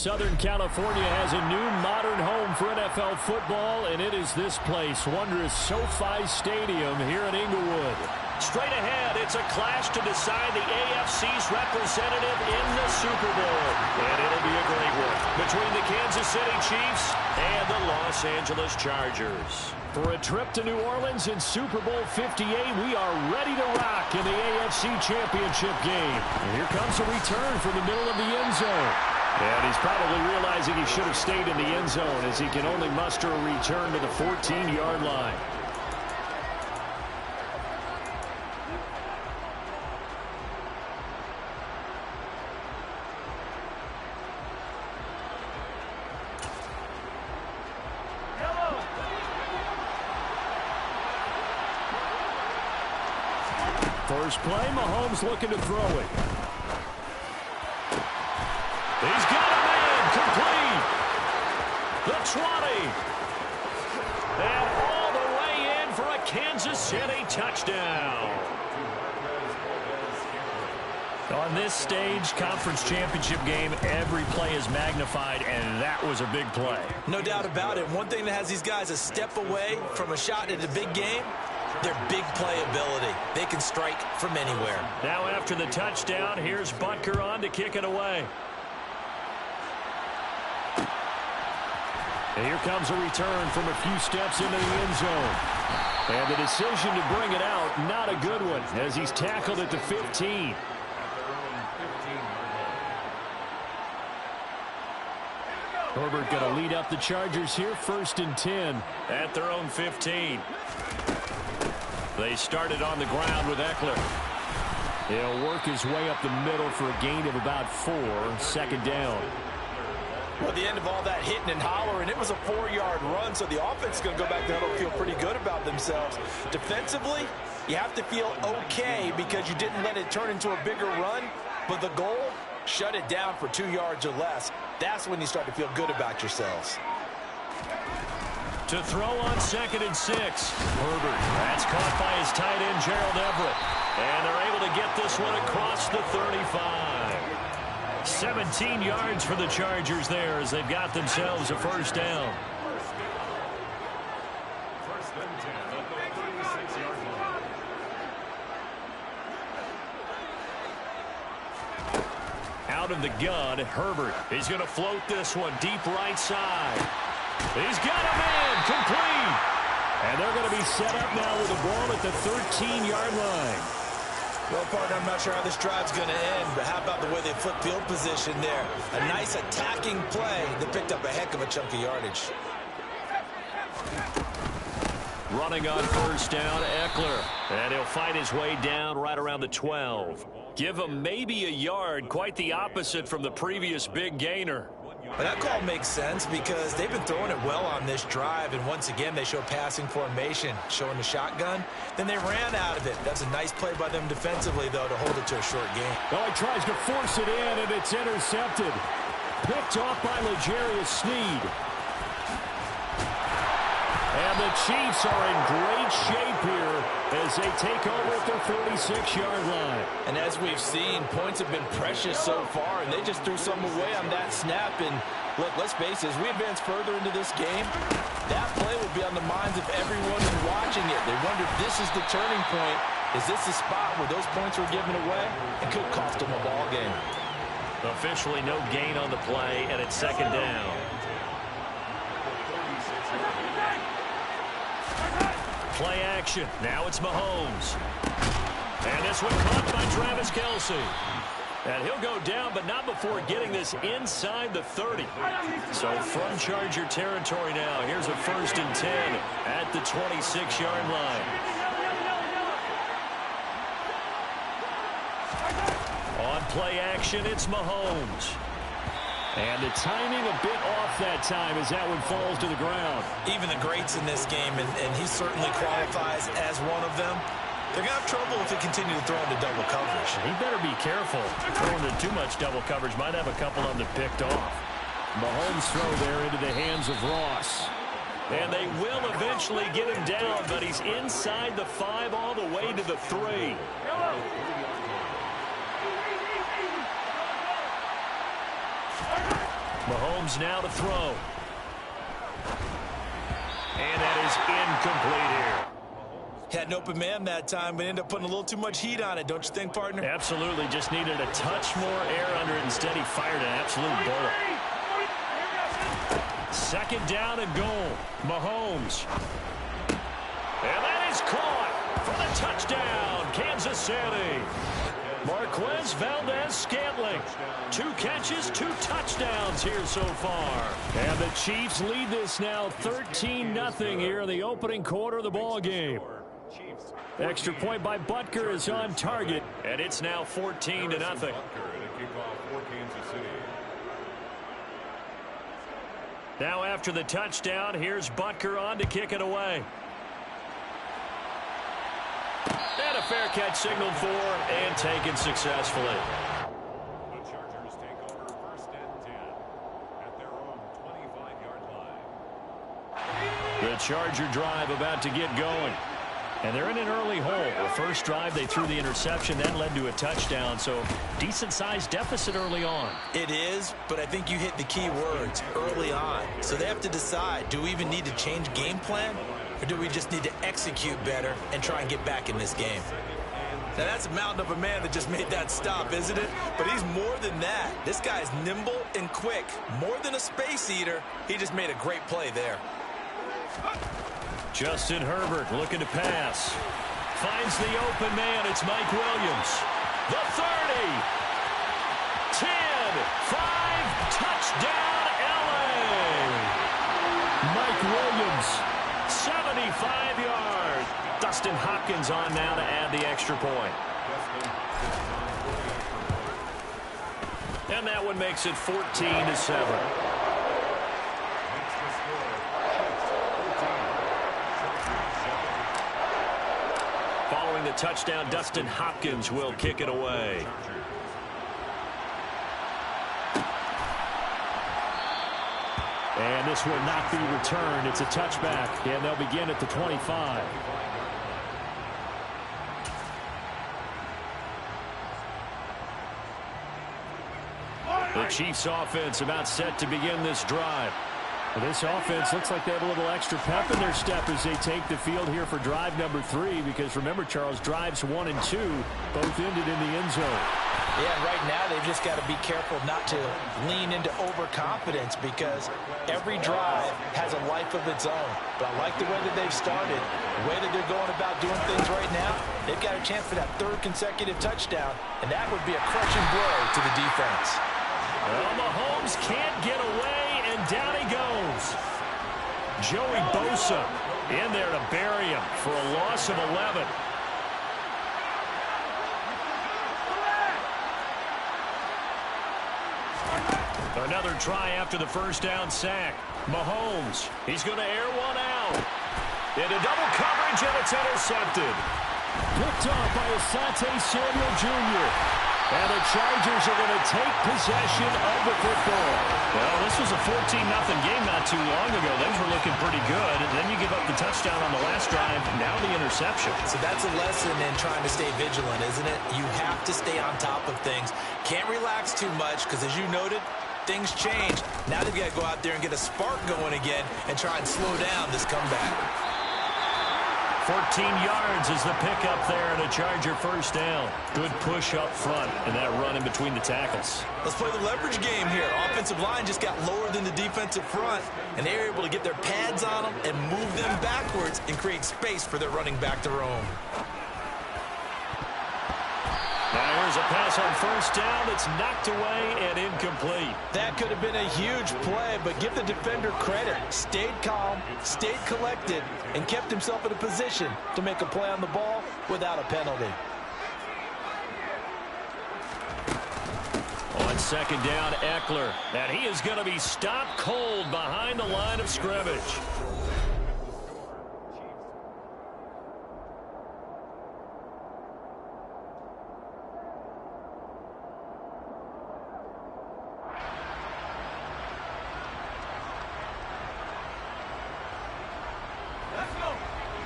Southern California has a new modern home for NFL football, and it is this place, wondrous SoFi Stadium here in Inglewood. Straight ahead, it's a clash to decide the AFC's representative in the Super Bowl. And it'll be a great one between the Kansas City Chiefs and the Los Angeles Chargers. For a trip to New Orleans in Super Bowl 58, we are ready to rock in the AFC Championship game. And here comes a return from the middle of the end zone. And he's probably realizing he should have stayed in the end zone as he can only muster a return to the 14-yard line. First play, Mahomes looking to throw it. He's got a man, complete. The 20. And all the way in for a Kansas City touchdown. On this stage, conference championship game, every play is magnified, and that was a big play. No doubt about it. One thing that has these guys a step away from a shot at a big game, their big play ability. They can strike from anywhere. Now after the touchdown, here's Butker on to kick it away. And here comes a return from a few steps into the end zone. And the decision to bring it out, not a good one, as he's tackled at the 15. Herbert going to lead up the Chargers here, 1st and 10 at their own 15. They started on the ground with Eckler. He'll work his way up the middle for a gain of about 4, 2nd down. Well, at the end of all that hitting and hollering, it was a 4-yard run, so the offense is going to go back there and feel pretty good about themselves. Defensively, you have to feel okay because you didn't let it turn into a bigger run, but the goal, shut it down for 2 yards or less. That's when you start to feel good about yourselves. To throw on 2nd and 6. Herbert, that's caught by his tight end, Gerald Everett. And they're able to get this one across the 35. 17 yards for the Chargers there as they've got themselves a 1st down. Out of the gun, Herbert. He's going to float this one deep right side. He's got a man, complete. And they're going to be set up now with the ball at the 13-yard line. Well, partner, I'm not sure how this drive's going to end, but how about the way they flip field position there? A nice attacking play that picked up a heck of a chunk of yardage. Running on 1st down, Eckler. And he'll fight his way down right around the 12. Give him maybe a yard, quite the opposite from the previous big gainer. But that call makes sense because they've been throwing it well on this drive, and once again they show passing formation, showing the shotgun. Then they ran out of it. That's a nice play by them defensively, though, to hold it to a short game. Oh, he tries to force it in, and it's intercepted. Picked off by L'Jarius Sneed. And the Chiefs are in great shape here as they take over at their 46-yard line. And as we've seen, points have been precious so far, and they just threw some away on that snap. And look, let's face it, as we advance further into this game, that play will be on the minds of everyone who's watching it. They wonder if this is the turning point. Is this the spot where those points were given away? It could cost them a ball game. Officially no gain on the play, and it's 2nd down. Play action. Now it's Mahomes. And this one caught by Travis Kelce. And he'll go down, but not before getting this inside the 30. So from Charger territory now, here's a 1st and 10 at the 26-yard line. On play action, it's Mahomes. And the timing a bit off that time as that one falls to the ground. Even the greats in this game, and he certainly qualifies as one of them, they're going to have trouble if they continue to throw into double coverage. He better be careful. Throwing into too much double coverage might have a couple of them picked off. Mahomes' throw there into the hands of Ross. And they will eventually get him down, but he's inside the 5 all the way to the 3. Mahomes now to throw. And that is incomplete here. Had an open man that time, but ended up putting a little too much heat on it, don't you think, partner? Absolutely. Just needed a touch more air under it. Instead, he fired an absolute bullet. Second down and goal. Mahomes. And that is caught for the touchdown, Kansas City. Marquez Valdez-Scantling. 2 catches, 2 touchdowns here so far. And the Chiefs lead this now 13-0 here in the opening quarter of the ball game. Extra point by Butker is on target, and it's now 14-0. Now after the touchdown, here's Butker on to kick it away. And a fair catch signaled for and taken successfully. The Chargers take over 1st and 10 at their own 25-yard line. The Charger drive about to get going. And they're in an early hole. The first drive, they threw the interception. That led to a touchdown, so decent-sized deficit early on. It is, but I think you hit the key words, early on. So they have to decide, do we even need to change game plan, or do we just need to execute better and try and get back in this game? Now, that's a mountain of a man that just made that stop, isn't it? But he's more than that. This guy's nimble and quick. More than a space eater, he just made a great play there. Justin Herbert looking to pass. Finds the open man. It's Mike Williams. The 30. 10. 5. Touchdown, L.A. Mike Williams. 75 yards. Dustin Hopkins on now to add the extra point. And that one makes it 14-7. Following the touchdown, Dustin Hopkins will kick it away. And this will not be returned. It's a touchback, and they'll begin at the 25. The Chiefs offense about set to begin this drive. Well, this offense looks like they have a little extra pep in their step as they take the field here for drive number 3. Because remember, Charles, drives 1 and 2 both ended in the end zone. Yeah, right now they've just got to be careful not to lean into overconfidence because every drive has a life of its own. But I like the way that they've started, the way that they're going about doing things right now. They've got a chance for that 3rd consecutive touchdown, and that would be a crushing blow to the defense. Well, Mahomes can't get away, and down he goes. Joey Bosa in there to bury him for a loss of 11. Another try after the first down sack. Mahomes, he's going to air one out. Into double coverage, and it's intercepted. Picked off by Asante Samuel Jr. And the Chargers are going to take possession of the football. Well, this was a 14-0 game not too long ago. Those were looking pretty good. And then you give up the touchdown on the last drive. Now the interception. So that's a lesson in trying to stay vigilant, isn't it? You have to stay on top of things. Can't relax too much because, as you noted, things change. Now they've got to go out there and get a spark going again and try and slow down this comeback. 14 yards is the pickup there and a Charger first down. Good push up front and that run in between the tackles. Let's play the leverage game here. Offensive line just got lower than the defensive front, and they were able to get their pads on them and move them backwards and create space for their running back to roam. Now here's a pass on first down. It's knocked away and incomplete. That could have been a huge play, but give the defender credit. Stayed calm, stayed collected, and kept himself in a position to make a play on the ball without a penalty. On second down, Eckler. And he is going to be stopped cold behind the line of scrimmage.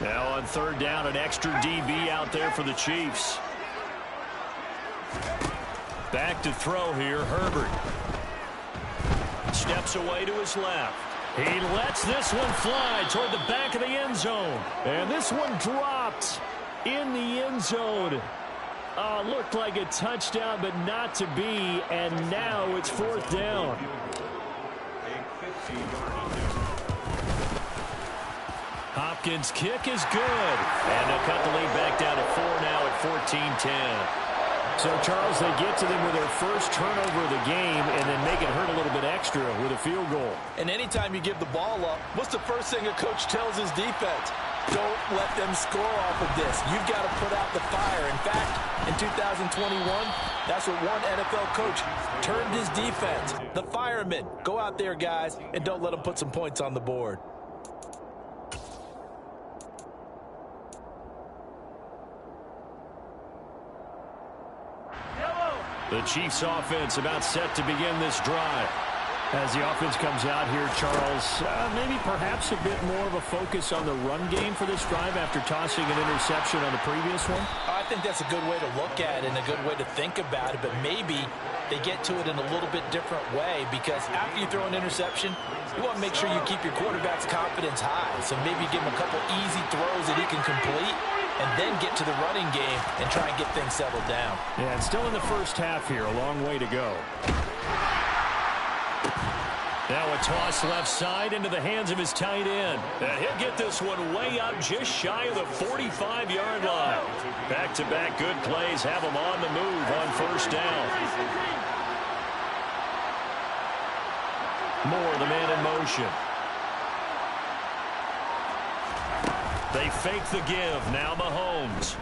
Now on third down, an extra DB out there for the Chiefs. Back to throw here, Herbert. steps away to his left. He lets this one fly toward the back of the end zone. And this one dropped in the end zone. Looked like a touchdown, but not to be. And now it's fourth down. Hopkins' kick is good. And they'll cut the lead back down to 4 now at 14-10. So, Charles, they get to them with their first turnover of the game and then make it hurt a little bit extra with a field goal. And anytime you give the ball up, what's the first thing a coach tells his defense? Don't let them score off of this. You've got to put out the fire. In fact, in 2021, that's what one NFL coach termed his defense. The firemen. Go out there, guys, and don't let them put some points on the board. The Chiefs offense about set to begin this drive. As the offense comes out here, Charles, maybe perhaps a bit more of a focus on the run game for this drive after tossing an interception on the previous one? I think that's a good way to look at it and a good way to think about it, but maybe they get to it in a little bit different way because after you throw an interception, you want to make sure you keep your quarterback's confidence high. So maybe give him a couple easy throws that he can complete and then get to the running game and try and get things settled down. Yeah, and still in the first half here, a long way to go. Now a toss left side into the hands of his tight end. And he'll get this one way up just shy of the 45-yard line. Back-to-back good plays have him on the move on first down. Moore, the man in motion. They fake the give. Now Mahomes.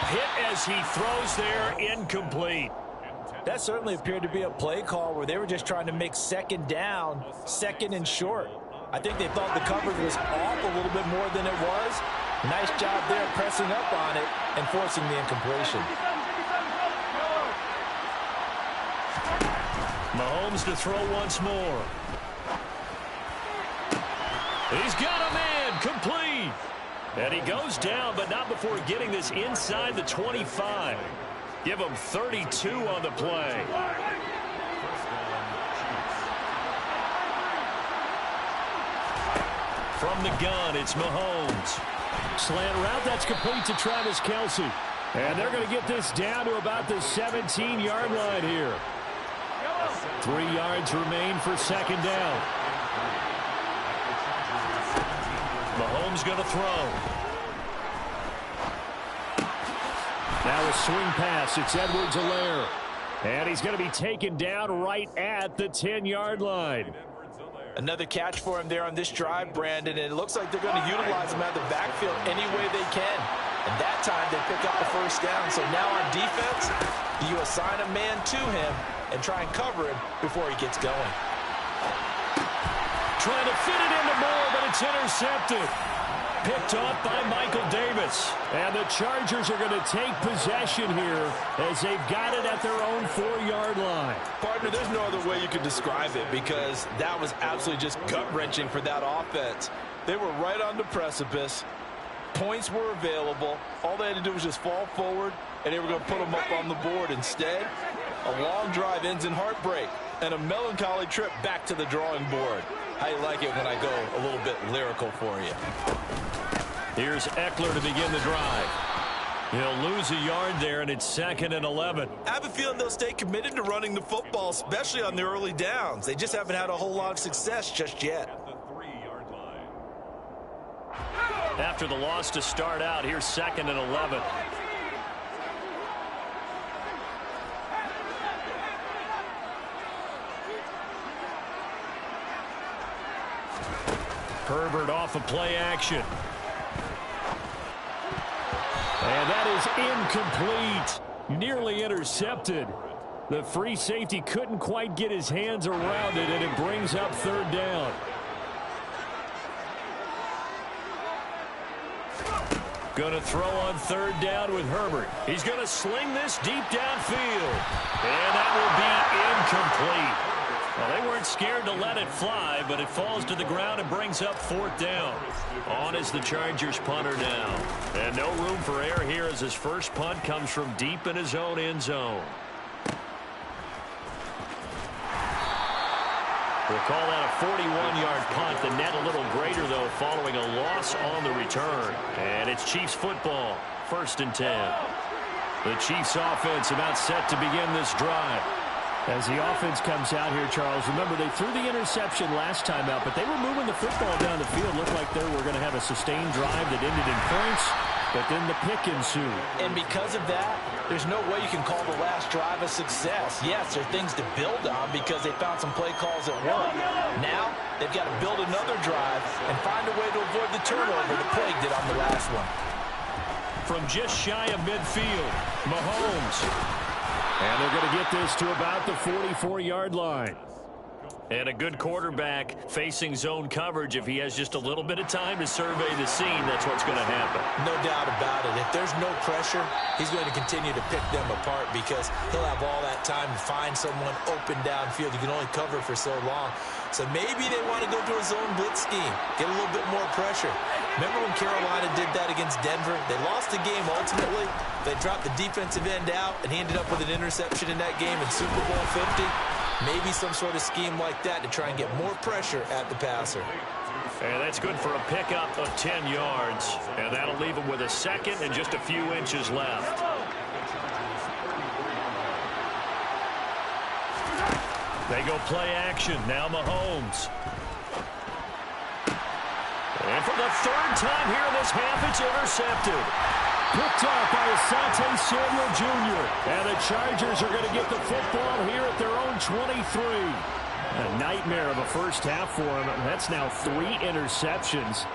Hit as he throws there, incomplete. That certainly appeared to be a play call where they were just trying to make second down, second and short. I think they thought the coverage was off a little bit more than it was. Nice job there pressing up on it and forcing the incompletion. Mahomes to throw once more. He's got a man, complete. And he goes down, but not before getting this inside the 25. Give him 32 on the play. From the gun, it's Mahomes. Slant route, that's complete to Travis Kelce. And they're going to get this down to about the 17-yard line here. 3 yards remain for second down. Mahomes going to throw. Now a swing pass. It's Edwards-Helaire. And he's going to be taken down right at the 10-yard line. Another catch for him there on this drive, Brandon, and it looks like they're going to utilize him out of the backfield any way they can. And that time they pick up the first down. So now on defense, you assign a man to him and try and cover him before he gets going. Trying to fit it into Moore, but it's intercepted. Picked off by Michael Davis. And the Chargers are going to take possession here as they've got it at their own 4-yard line. Partner, there's no other way you could describe it because that was absolutely just gut-wrenching for that offense. They were right on the precipice. Points were available. All they had to do was just fall forward, and they were going to put them up on the board. Instead, a long drive ends in heartbreak and a melancholy trip back to the drawing board. How you like it when I go a little bit lyrical for you? Here's Eckler to begin the drive. He'll lose a yard there, and it's 2nd and 11. I have a feeling they'll stay committed to running the football, especially on the early downs. They just haven't had a whole lot of success just yet. After the loss to start out, here's 2nd and 11. Herbert off of play action. And that is incomplete. Nearly intercepted. The free safety couldn't quite get his hands around it, and it brings up 3rd down. Going to throw on 3rd down with Herbert. He's going to sling this deep downfield. And that will be incomplete. Well, they weren't scared to let it fly, but it falls to the ground and brings up 4th down. On is the Chargers punter now. And no room for error here as his first punt comes from deep in his own end zone. We'll call that a 41-yard punt. The net a little greater, though, following a loss on the return. And it's Chiefs football, 1st and 10. The Chiefs offense about set to begin this drive. As the offense comes out here, Charles, remember they threw the interception last time out, but they were moving the football down the field. Looked like they were going to have a sustained drive that ended in points, but then the pick ensued. And because of that, there's no way you can call the last drive a success. Yes, there are things to build on because they found some play calls that work. Now, they've got to build another drive and find a way to avoid the turnover the plague did on the last one. From just shy of midfield, Mahomes. And they're going to get this to about the 44-yard line. And a good quarterback facing zone coverage. If he has just a little bit of time to survey the scene, that's what's going to happen. No doubt about it. If there's no pressure, he's going to continue to pick them apart because he'll have all that time to find someone open downfield. You can only cover for so long. So maybe they want to go to a zone blitz scheme, get a little bit more pressure. Remember when Carolina did that against Denver? They lost the game ultimately. They dropped the defensive end out, and he ended up with an interception in that game in Super Bowl 50. Maybe some sort of scheme like that to try and get more pressure at the passer. And that's good for a pickup of 10 yards. And that'll leave him with a second and just a few inches left. They go play action. Now Mahomes. And for the 3rd time here in this half, it's intercepted. Picked up by Asante Samuel Jr. And the Chargers are going to get the football here at their own 23. A nightmare of a first half for him. That's now 3 interceptions.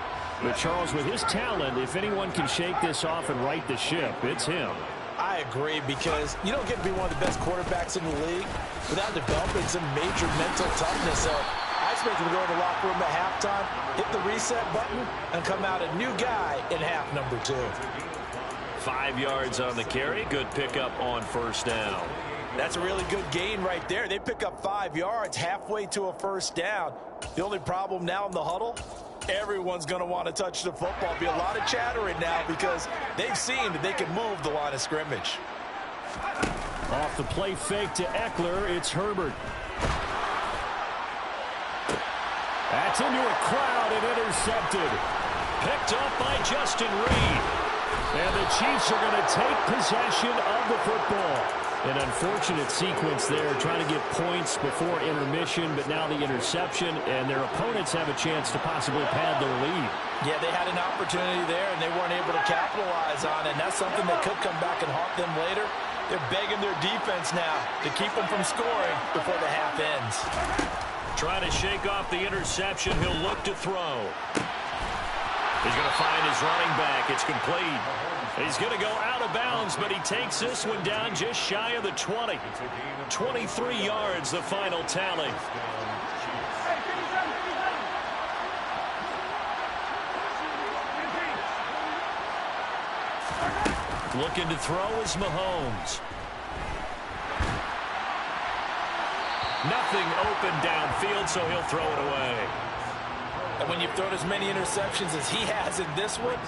But Charles, with his talent, if anyone can shake this off and right the ship, it's him. I agree, because you don't get to be one of the best quarterbacks in the league without developing some major mental toughness. So I expect him to go to the locker room at halftime, hit the reset button, and come out a new guy in half number 2. 5 yards on the carry. Good pickup on 1st down. That's a really good gain right there. They pick up 5 yards halfway to a 1st down. The only problem now in the huddle, everyone's going to want to touch the football. Be a lot of chattering now because they've seen that they can move the line of scrimmage. Off the play fake to Eckler, it's Herbert. That's into a crowd and intercepted. Picked up by Justin Reed. And the Chiefs are going to take possession of the football. An unfortunate sequence there, trying to get points before intermission, but now the interception, and their opponents have a chance to possibly pad their lead. Yeah, they had an opportunity there, and they weren't able to capitalize on it, and that's something that could come back and haunt them later. They're begging their defense now to keep them from scoring before the half ends. Trying to shake off the interception, he'll look to throw. He's going to find his running back. It's complete. He's going to go out of bounds, but he takes this one down just shy of the 20. 23 yards, the final tally. Looking to throw is Mahomes. Nothing open downfield, so he'll throw it away. And when you've thrown as many interceptions as he has in this one,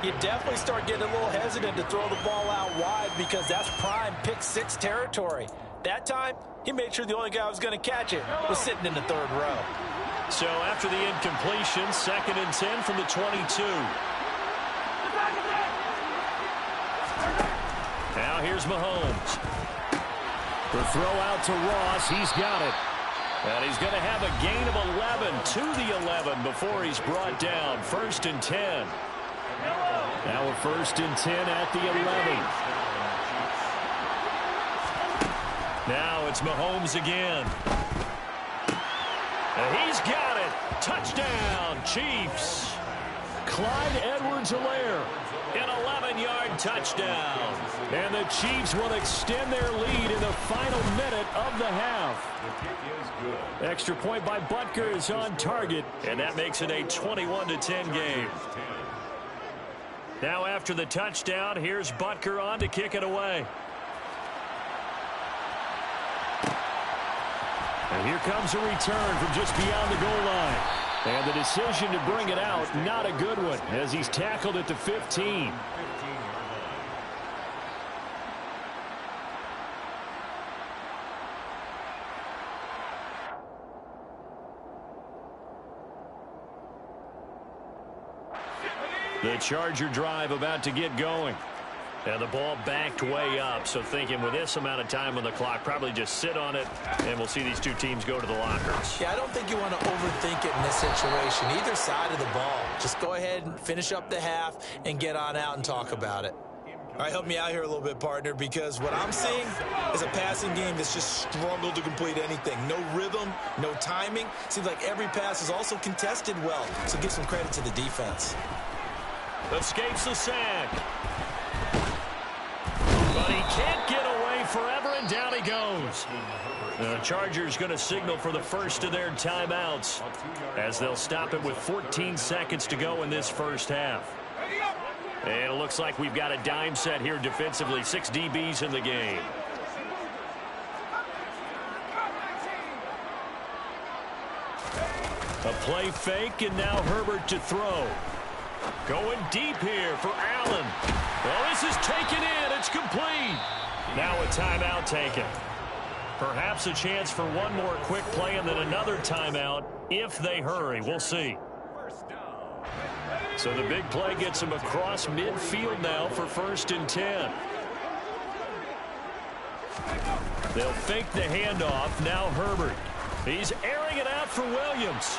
you definitely start getting a little hesitant to throw the ball out wide because that's prime pick 6 territory. That time, he made sure the only guy who was going to catch it was sitting in the 3rd row. So after the incompletion, 2nd and 10 from the 22. Now here's Mahomes. The throw out to Ross. He's got it. And he's going to have a gain of 11 to the 11 before he's brought down. 1st and 10. Now a 1st and 10 at the 11. Now it's Mahomes again. And he's got it. Touchdown, Chiefs. Clyde Edwards-Helaire. An 11-yard touchdown. And the Chiefs will extend their lead in the final minute of the half. Extra point by Butker is on target, and that makes it a 21-10 game. Now after the touchdown, here's Butker on to kick it away. And here comes a return from just beyond the goal line. And the decision to bring it out, not a good one, as he's tackled at the 15. The Charger drive about to get going. And the ball backed way up, so thinking with this amount of time on the clock, probably just sit on it, and we'll see these two teams go to the lockers. Yeah, I don't think you want to overthink it in this situation, either side of the ball. Just go ahead and finish up the half and get on out and talk about it. All right, help me out here a little bit, partner, because what I'm seeing is a passing game that's just struggled to complete anything. No rhythm, no timing. Seems like every pass is also contested well, so give some credit to the defense. Escapes the sack. But he can't get away forever, and down he goes. The Chargers going to signal for the first of their timeouts as they'll stop it with 14 seconds to go in this first half. And it looks like we've got a dime set here defensively. 6 DBs in the game. A play fake, and now Herbert to throw. Going deep here for Allen. Well, this is taken in. It's complete. Now a timeout taken. Perhaps a chance for one more quick play and then another timeout if they hurry. We'll see. So the big play gets him across midfield now for 1st and 10. They'll fake the handoff. Now Herbert. He's airing it out for Williams.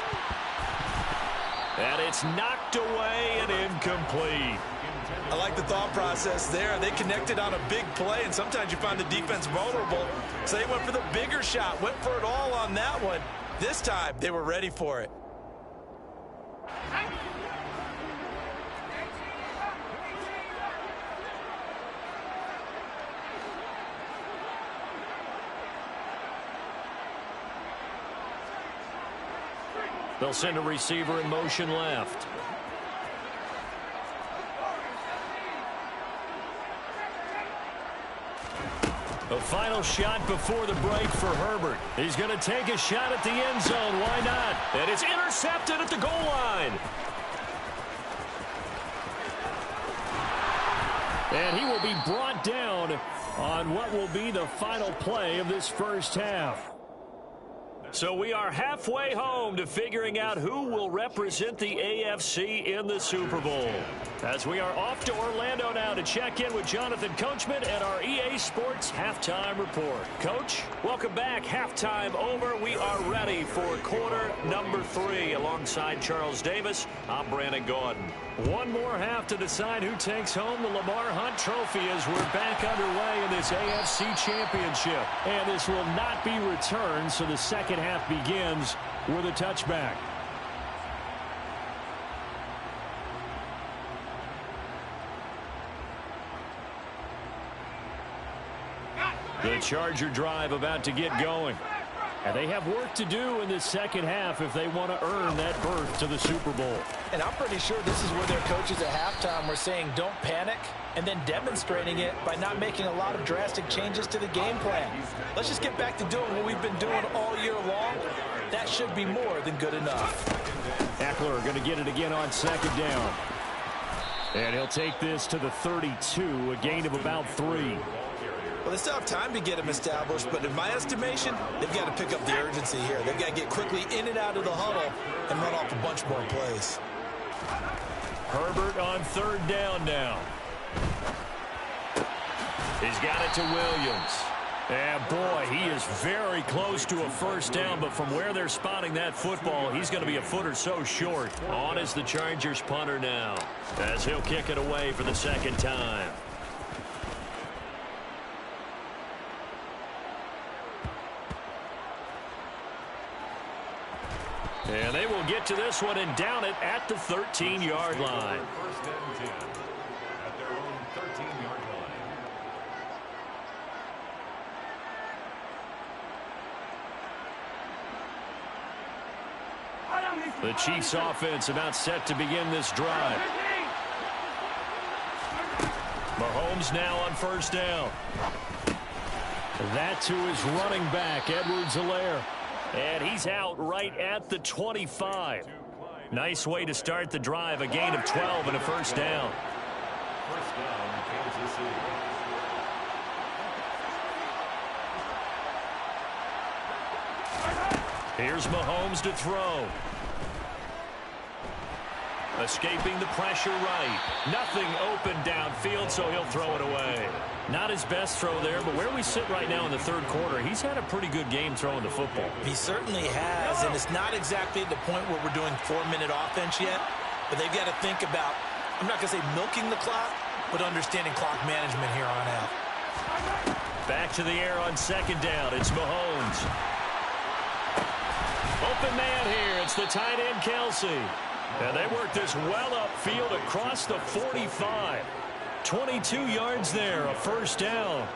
And it's knocked away and incomplete. I like the thought process there. They connected on a big play, and sometimes you find the defense vulnerable. So they went for the bigger shot, went for it all on that one. This time, they were ready for it. They'll send a receiver in motion left. A final shot before the break for Herbert. He's going to take a shot at the end zone. Why not? And it's intercepted at the goal line. And he will be brought down on what will be the final play of this first half. So we are halfway home to figuring out who will represent the AFC in the Super Bowl. As we are off to Orlando now to check in with Jonathan Coachman and our EA Sports Halftime Report. Coach, welcome back. Halftime over. We are ready for quarter number 3. Alongside Charles Davis, I'm Brandon Gordon. One more half to decide who takes home the Lamar Hunt Trophy as we're back underway in this AFC Championship. And this will not be returned, so the second half begins with a touchback. The Charger drive about to get going. And they have work to do in the second half if they want to earn that berth to the Super Bowl. And I'm pretty sure this is where their coaches at halftime were saying don't panic, and then demonstrating it by not making a lot of drastic changes to the game plan. Let's just get back to doing what we've been doing all year long. That should be more than good enough. Eckler going to get it again on second down. And he'll take this to the 32, a gain of about 3. Well, they still have time to get him established, but in my estimation, they've got to pick up the urgency here. They've got to get quickly in and out of the huddle and run off a bunch more plays. Herbert on third down now. He's got it to Williams. And boy, he is very close to a first down, but from where they're spotting that football, he's going to be a foot or so short. On is the Chargers punter now, as he'll kick it away for the second time. And they will get to this one and down it at the 13-yard line. First and 10 at their own 13-yard line. The Chiefs offense about set to begin this drive. Mahomes now on first down. That to his running back, Edwards-Helaire. And he's out right at the 25. Nice way to start the drive. A gain of 12 and a first down. First down, Kansas City. Here's Mahomes to throw. Escaping the pressure right. Nothing open downfield, so he'll throw it away. Not his best throw there, but where we sit right now in the third quarter, he's had a pretty good game throwing the football. He certainly has, and it's not exactly at the point where we're doing 4-minute offense yet, but they've got to think about, I'm not going to say milking the clock, but understanding clock management here on out. Back to the air on second down. It's Mahomes. Open man here. It's the tight end, Kelsey. And they work this well upfield across the 45. 22 yards there, a first down.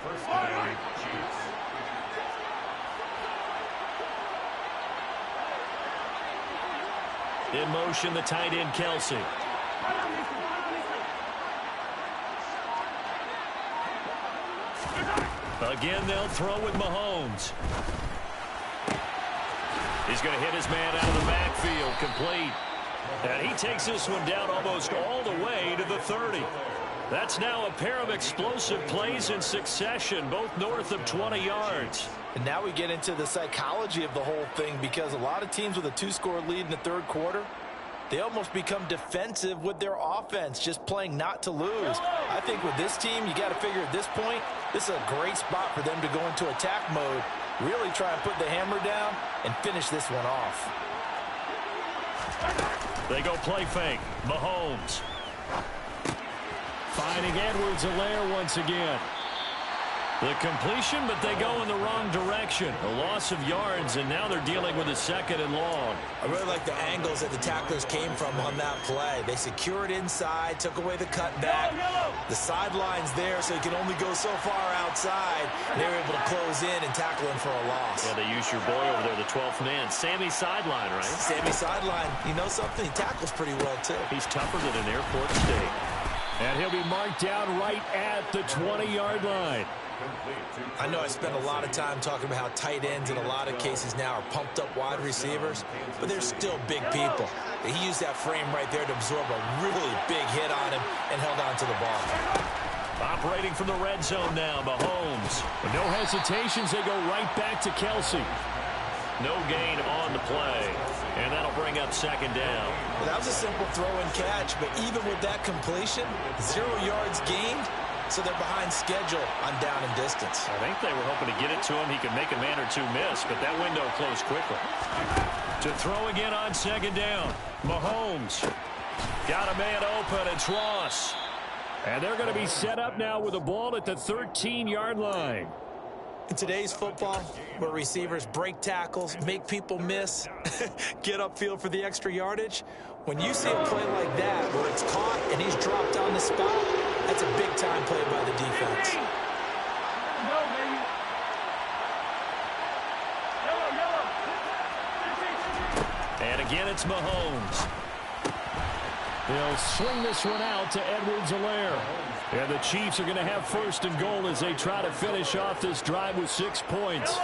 First down, Chiefs. In motion, the tight end, Kelsey. Again, they'll throw with Mahomes. He's going to hit his man out of the backfield, complete. And he takes this one down almost all the way to the 30. That's now a pair of explosive plays in succession, both north of 20 yards. And now we get into the psychology of the whole thing, because a lot of teams with a 2-score lead in the third quarter, they almost become defensive with their offense, just playing not to lose. I think with this team, you got to figure at this point, this is a great spot for them to go into attack mode, really try and put the hammer down and finish this one off. They go play fake. Mahomes. Finding Edwards-Helaire once again. The completion, but they go in the wrong direction. A loss of yards, and now they're dealing with a second and long. I really like the angles that the tacklers came from on that play. They secured inside, took away the cutback. The sideline's there, so he can only go so far outside. They were able to close in and tackle him for a loss. Yeah, they use your boy over there, the 12th man. Sammy Sideline, right? Sammy Sideline. You know something? He tackles pretty well, too. He's tougher than an airport steak. And he'll be marked down right at the 20-yard line. I know I spend a lot of time talking about how tight ends in a lot of cases now are pumped up wide receivers, but they're still big people. He used that frame right there to absorb a really big hit on him and held on to the ball. Operating from the red zone now, Mahomes. With no hesitations, they go right back to Kelsey. No gain on the play, and that'll bring up second down. Well, that was a simple throw and catch, but even with that completion, 0 yards gained, so they're behind schedule on down and distance. I think they were hoping to get it to him. He could make a man or two miss, but that window closed quickly. To throw again on second down. Mahomes. Got a man open. It's Ross. And they're going to be set up now with a ball at the 13-yard line. In today's football, where receivers break tackles, make people miss, get upfield for the extra yardage, when you see a play like that where it's caught and he's dropped on the spot, that's a big-time play by the defense. And again, it's Mahomes. They'll swing this one out to Edwards-Helaire. And the Chiefs are going to have first and goal as they try to finish off this drive with 6 points.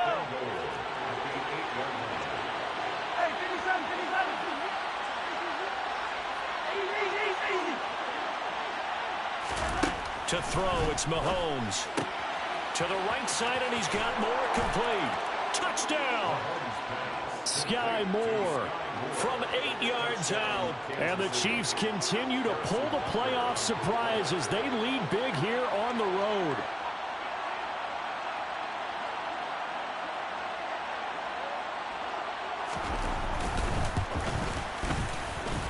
To throw, it's Mahomes. To the right side, and he's got Moore complete. Touchdown! Sky Moore from 8 yards out. And the Chiefs continue to pull the playoff surprise as they lead big here on the road.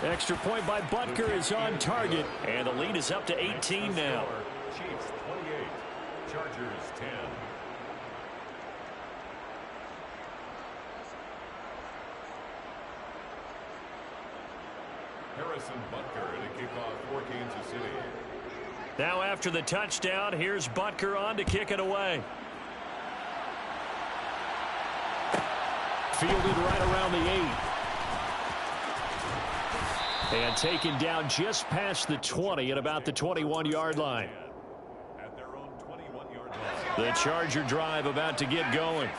Extra point by Butker is on target, and the lead is up to 18 now. Chiefs 28, Chargers 10. Harrison Butker to kick off for Kansas City. Now after the touchdown, here's Butker on to kick it away. Fielded right around the 8. And taken down just past the 20 at about the 21-yard line. At their own 21-yard line. The Charger drive about to get going.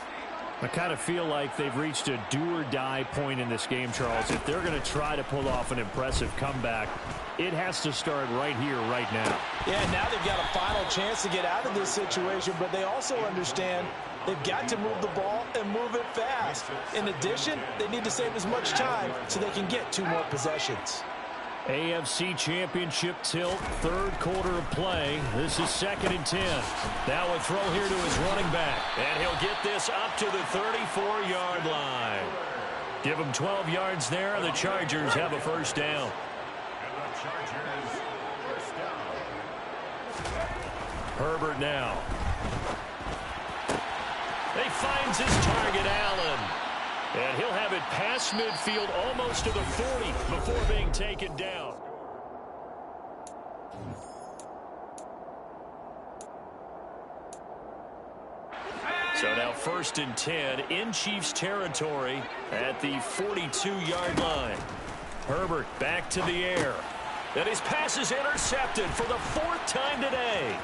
I kind of feel like they've reached a do-or-die point in this game, Charles. If they're going to try to pull off an impressive comeback, it has to start right here, right now. Yeah, now they've got a final chance to get out of this situation, but they also understand they've got to move the ball and move it fast. In addition, they need to save as much time so they can get 2 more possessions. AFC Championship tilt, third quarter of play. This is 2nd and 10. Now a throw here to his running back. And he'll get this up to the 34-yard line. Give him 12 yards there, and the Chargers have a first down. Herbert now. He finds his target, Allen. And he'll have it past midfield almost to the 40 before being taken down. So now 1st and 10 in Chiefs territory at the 42-yard line. Herbert back to the air. And his pass is intercepted for the 4th time today.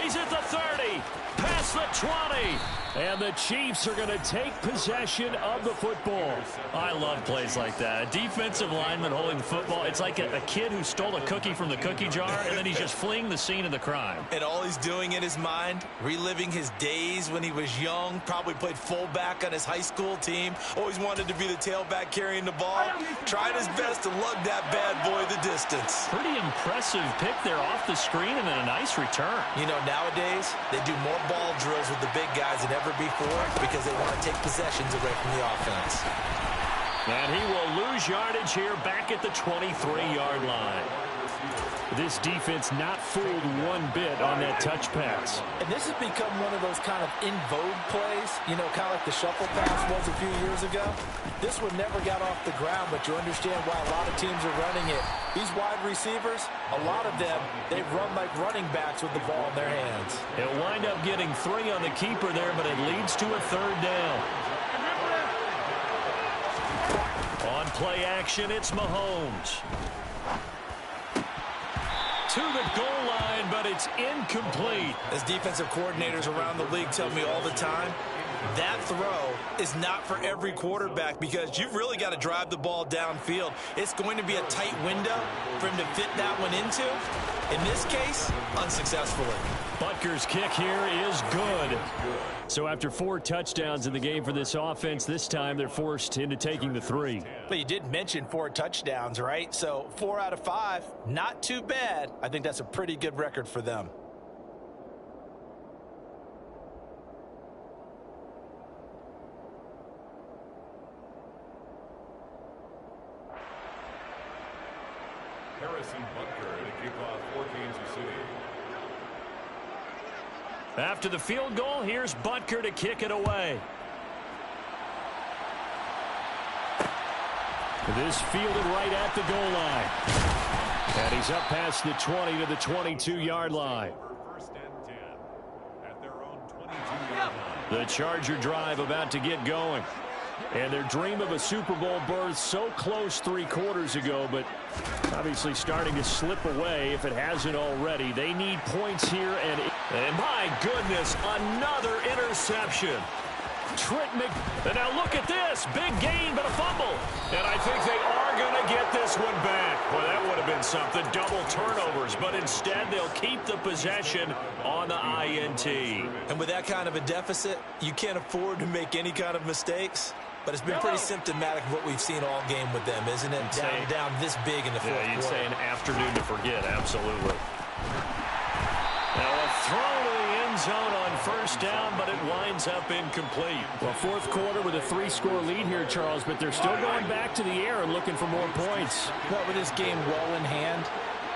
He's at the 30, past the 20. And the Chiefs are going to take possession of the football. I love plays like that. A defensive lineman holding the football. It's like a kid who stole a cookie from the cookie jar, and then he's just fleeing the scene of the crime. And all he's doing in his mind, reliving his days when he was young, probably played fullback on his high school team, always wanted to be the tailback carrying the ball, trying his best to lug that bad boy the distance. Pretty impressive pick there off the screen, and then a nice return. You know, nowadays, they do more ball drills with the big guys than ever before because they want to take possessions away from the offense. And he will lose yardage here back at the 23-yard line. This defense not fooled one bit on that touch pass. And this has become one of those kind of in vogue plays, you know, kind of like the shuffle pass was a few years ago. This one never got off the ground, but you understand why a lot of teams are running it. These wide receivers, a lot of them, they run like running backs with the ball in their hands. He'll wind up getting 3 on the keeper there, but it leads to a 3rd down. On play action, it's Mahomes. To the goal line, but it's incomplete. As defensive coordinators around the league tell me all the time, that throw is not for every quarterback because you've really got to drive the ball downfield. It's going to be a tight window for him to fit that one into. In this case, unsuccessfully. Butker's kick here is good. So after 4 touchdowns in the game for this offense, this time they're forced into taking the 3. But you did mention 4 touchdowns, right? So 4 out of 5, not too bad. I think that's a pretty good record for them. Harrison Butker to kick off for Kansas City. After the field goal, here's Butker to kick it away. This fielded right at the goal line. And he's up past the 20 to the 22-yard line. First and 10 at their own 22-yard line. The Charger drive about to get going. And their dream of a Super Bowl berth so close 3 quarters ago, but obviously starting to slip away if it hasn't already. They need points here, and my goodness, another interception. And now look at this. Big gain, but a fumble. And I think they are going to get this one back. Well, that would have been something. Double turnovers, but instead they'll keep the possession on the INT. And with that kind of a deficit, you can't afford to make any kind of mistakes. But it's been pretty symptomatic of what we've seen all game with them, isn't it? Down this big in the fourth quarter. Yeah, you'd say an afternoon to forget, absolutely. Now a throw to the end zone on first down, but it winds up incomplete. Well, fourth quarter with a 3-score lead here, Charles, but they're still going back to the air and looking for more points. Well, with this game well in hand,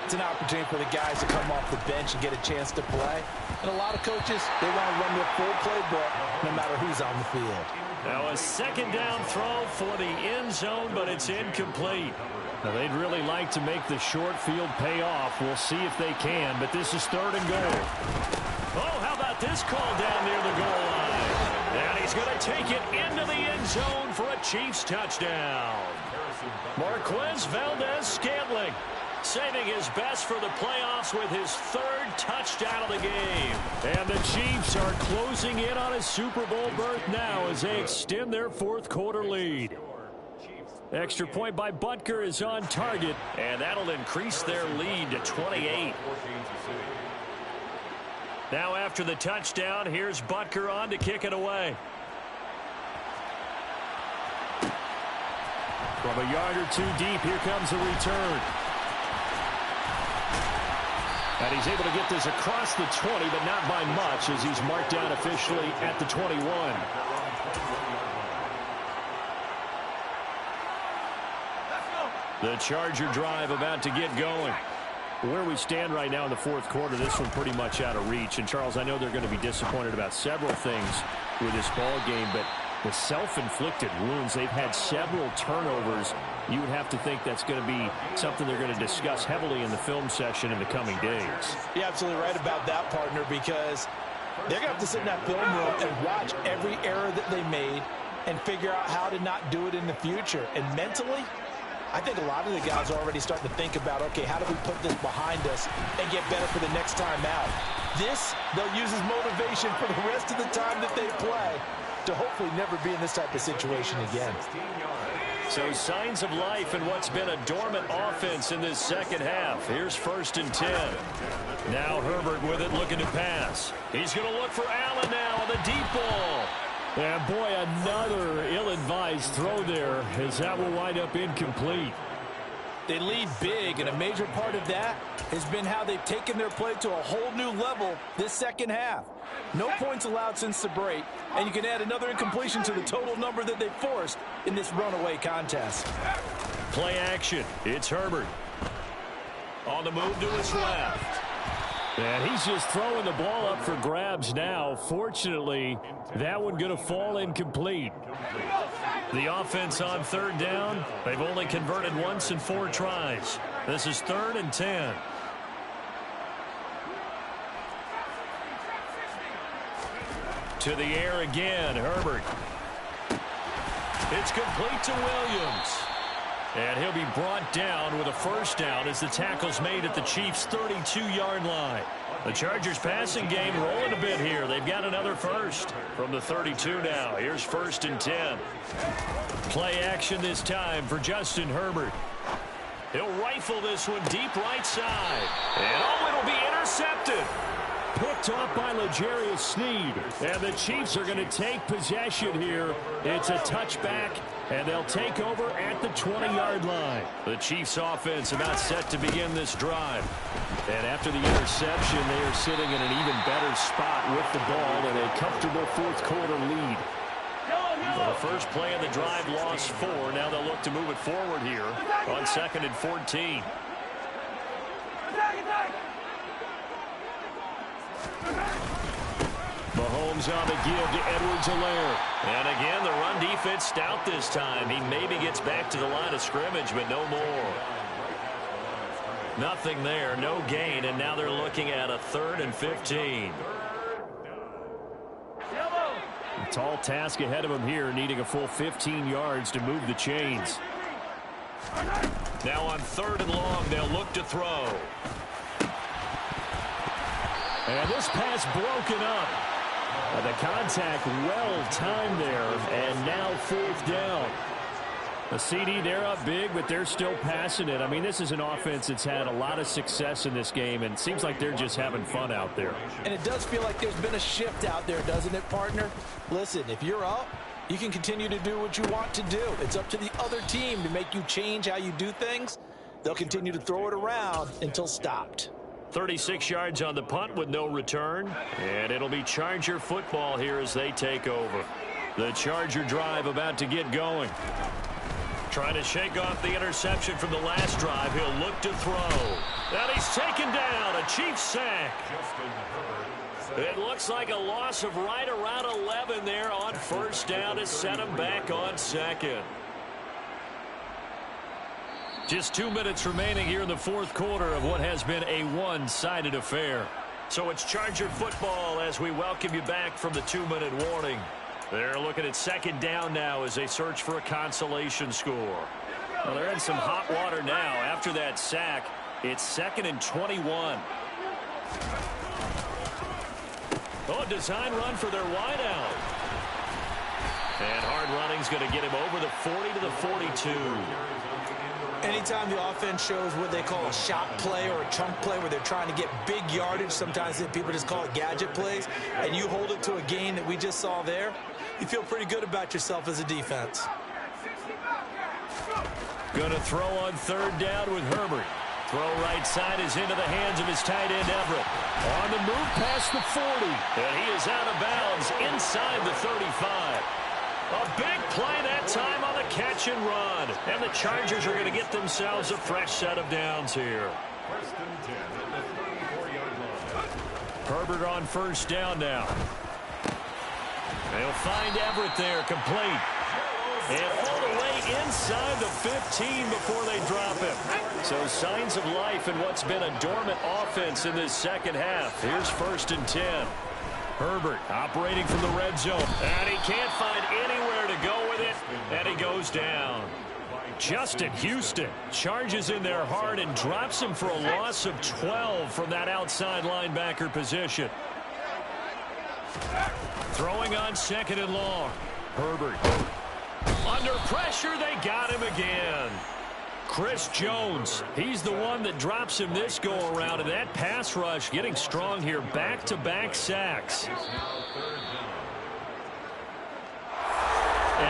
it's an opportunity for the guys to come off the bench and get a chance to play. And a lot of coaches, they want to run their full playbook no matter who's on the field. Now a second down throw for the end zone, but it's incomplete. Now they'd really like to make the short field pay off. We'll see if they can, but this is 3rd and goal. Oh, how about this call down near the goal line? And he's going to take it into the end zone for a Chiefs touchdown. Marquez Valdez-Scantling saving his best for the playoffs with his 3rd touchdown of the game. And the Chiefs are closing in on a Super Bowl berth now as they extend their 4th quarter lead. Extra point by Butker is on target, and that'll increase their lead to 28. Now after the touchdown, here's Butker on to kick it away. From a yard or two deep, here comes the return. And he's able to get this across the 20, but not by much, as he's marked down officially at the 21. The Charger drive about to get going. Where we stand right now in the fourth quarter, this one pretty much out of reach. And, Charles, I know they're going to be disappointed about several things with this ball game, but the self-inflicted wounds, they've had several turnovers. You would have to think that's going to be something they're going to discuss heavily in the film session in the coming days. You're absolutely right about that, partner, because they're going to have to sit in that film room and watch every error that they made and figure out how to not do it in the future. And mentally, I think a lot of the guys are already starting to think about, okay, how do we put this behind us and get better for the next time out? This, they'll use as motivation for the rest of the time that they play to hopefully never be in this type of situation again. So signs of life in what's been a dormant offense in this second half. Here's 1st and 10. Now Herbert with it, looking to pass. He's going to look for Allen now on the deep ball. And boy, another ill-advised throw there, as that will wind up incomplete. They lead big, and a major part of that has been how they've taken their play to a whole new level this second half. No points allowed since the break, and you can add another incompletion to the total number that they forced in this runaway contest. Play action. It's Herbert. On the move to his left. And he's just throwing the ball up for grabs now. Fortunately, that one going to fall incomplete. The offense on 3rd down. They've only converted once in 4 tries. This is 3rd and 10. To the air again, Herbert. It's complete to Williams. And he'll be brought down with a 1st down as the tackle's made at the Chiefs' 32-yard line. The Chargers passing game rolling a bit here. They've got another 1st from the 32 now. Here's 1st and 10. Play action this time for Justin Herbert. He'll rifle this one deep right side. And oh, it'll be intercepted. Picked off by L'Jarius Sneed. And the Chiefs are going to take possession here. It's a touchback, and they'll take over at the 20-yard line. The Chiefs offense about set to begin this drive. And after the interception, they are sitting in an even better spot with the ball in a comfortable fourth quarter lead. Well, the first play of the drive lost 4. Now they'll look to move it forward here on 2nd and 14. Mahomes on the give to Edwards-Helaire. And again, the run defense stout this time. He maybe gets back to the line of scrimmage, but no more. Nothing there, no gain, and now they're looking at a 3rd and 15. A tall task ahead of him here, needing a full 15 yards to move the chains. Now on 3rd and long, they'll look to throw. And this pass broken up. The contact well timed there, and now 4th down. The CD, they're up big, but they're still passing it. I mean, this is an offense that's had a lot of success in this game, and it seems like they're just having fun out there. And it does feel like there's been a shift out there, doesn't it, partner? Listen, if you're up, you can continue to do what you want to do. It's up to the other team to make you change how you do things. They'll continue to throw it around until stopped. 36 yards on the punt with no return, and it'll be Charger football here as they take over. The Charger drive about to get going. Trying to shake off the interception from the last drive. He'll look to throw. And he's taken down. A Chiefs sack. It looks like a loss of right around 11 there on 1st down to set him back on 2nd. Just 2 minutes remaining here in the fourth quarter of what has been a one-sided affair. So it's Charger football as we welcome you back from the 2-minute warning. They're looking at 2nd down now as they search for a consolation score. Well, they're in some hot water now. After that sack, it's 2nd and 21. Oh, a design run for their wideout. And hard running's going to get him over the 40 to the 42. Anytime the offense shows what they call a shot play or a chunk play where they're trying to get big yardage, sometimes people just call it gadget plays, and you hold it to a gain that we just saw there, you feel pretty good about yourself as a defense. Going to throw on third down with Herbert. Throw right side is into the hands of his tight end, Everett. On the move past the 40. And he is out of bounds inside the 35. A big play that time on the catch and run. And the Chargers are going to get themselves a fresh set of downs here. First and 10 at the 34-yard line. Herbert on first down now. They'll find Everett there, complete. And all the way inside the 15 before they drop him. So signs of life in what's been a dormant offense in this second half. Here's first and 10. Herbert operating from the red zone. And he can't find anywhere to go with it. And he goes down. Justin Houston charges in there hard and drops him for a loss of 12 from that outside linebacker position. Throwing on second and long. Herbert. Under pressure, they got him again. Chris Jones, he's the one that drops him this go-around, and that pass rush getting strong here. Back-to-back sacks. And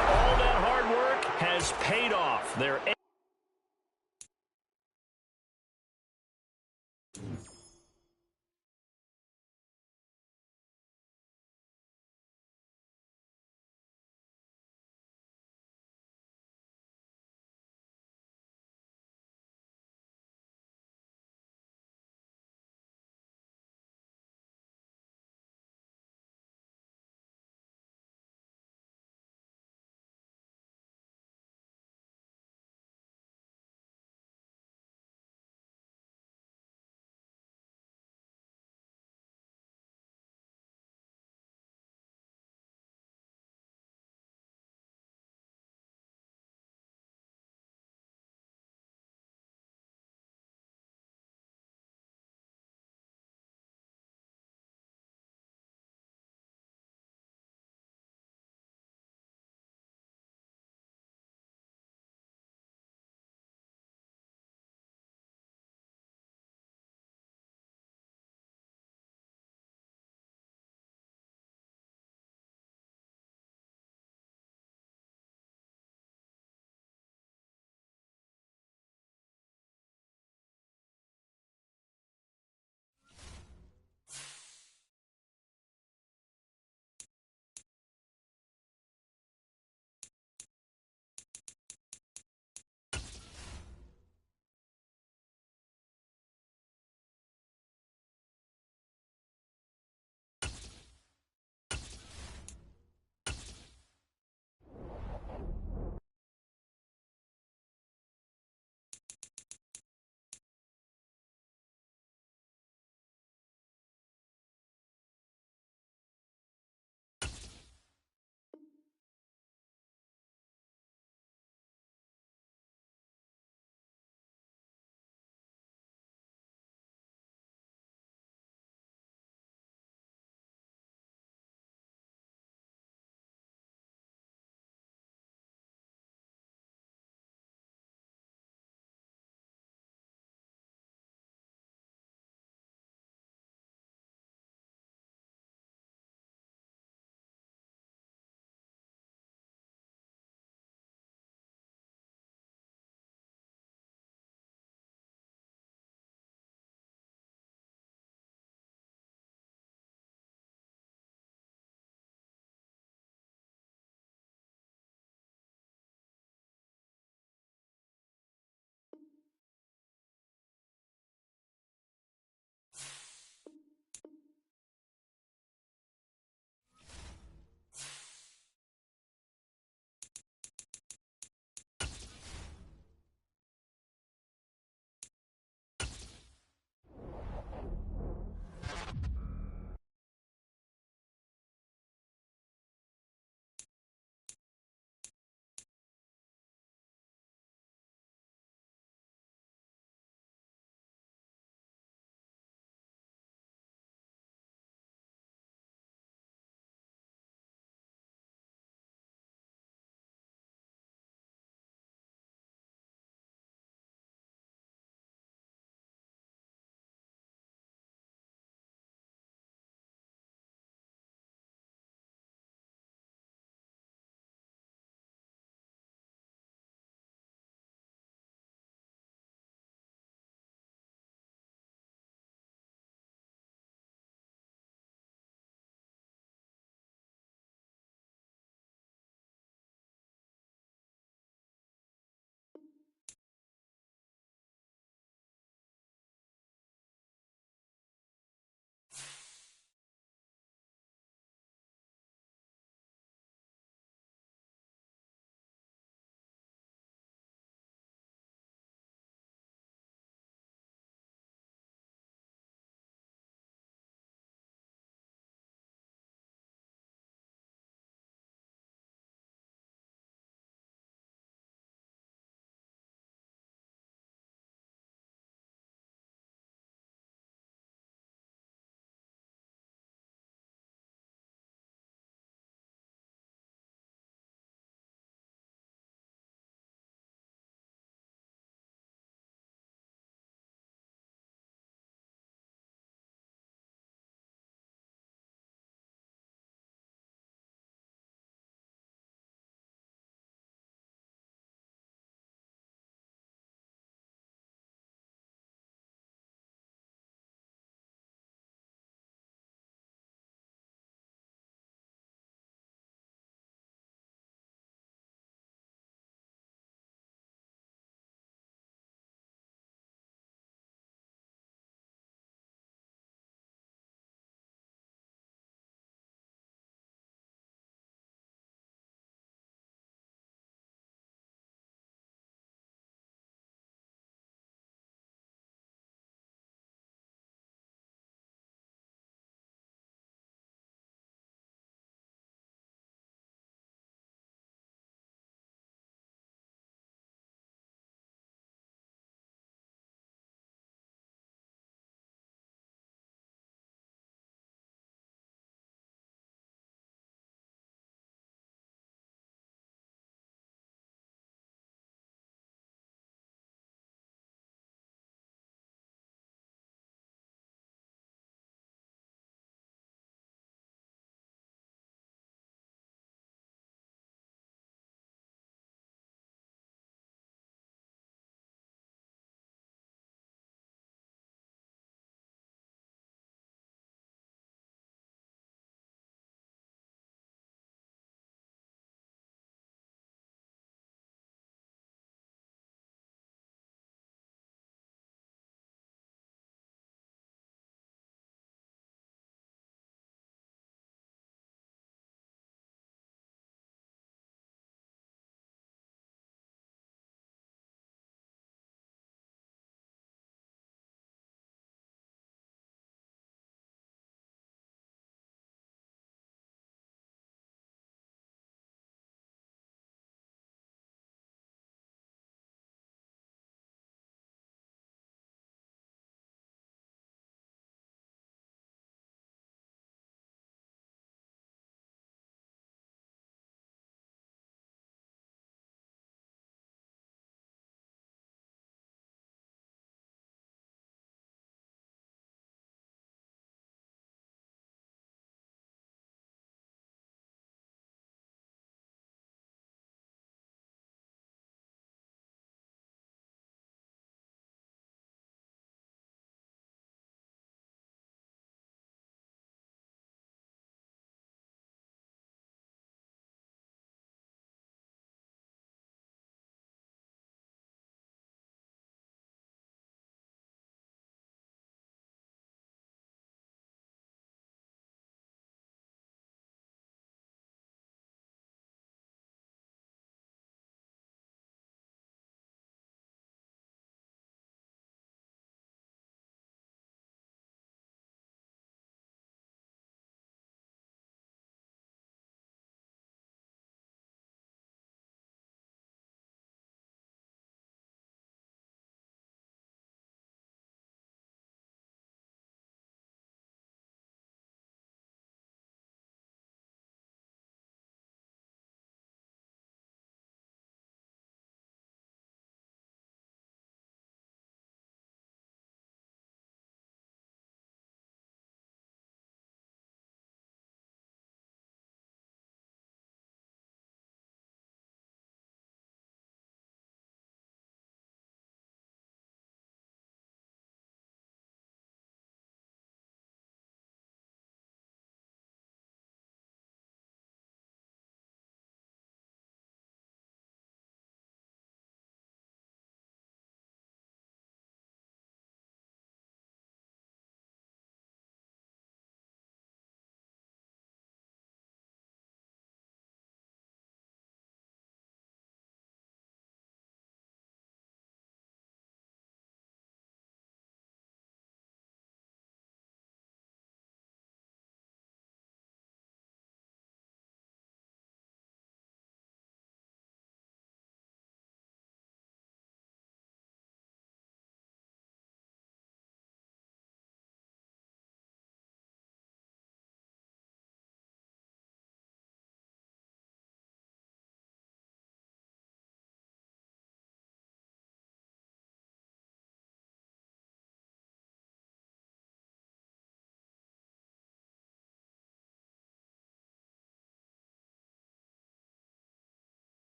all that hard work has paid off. They're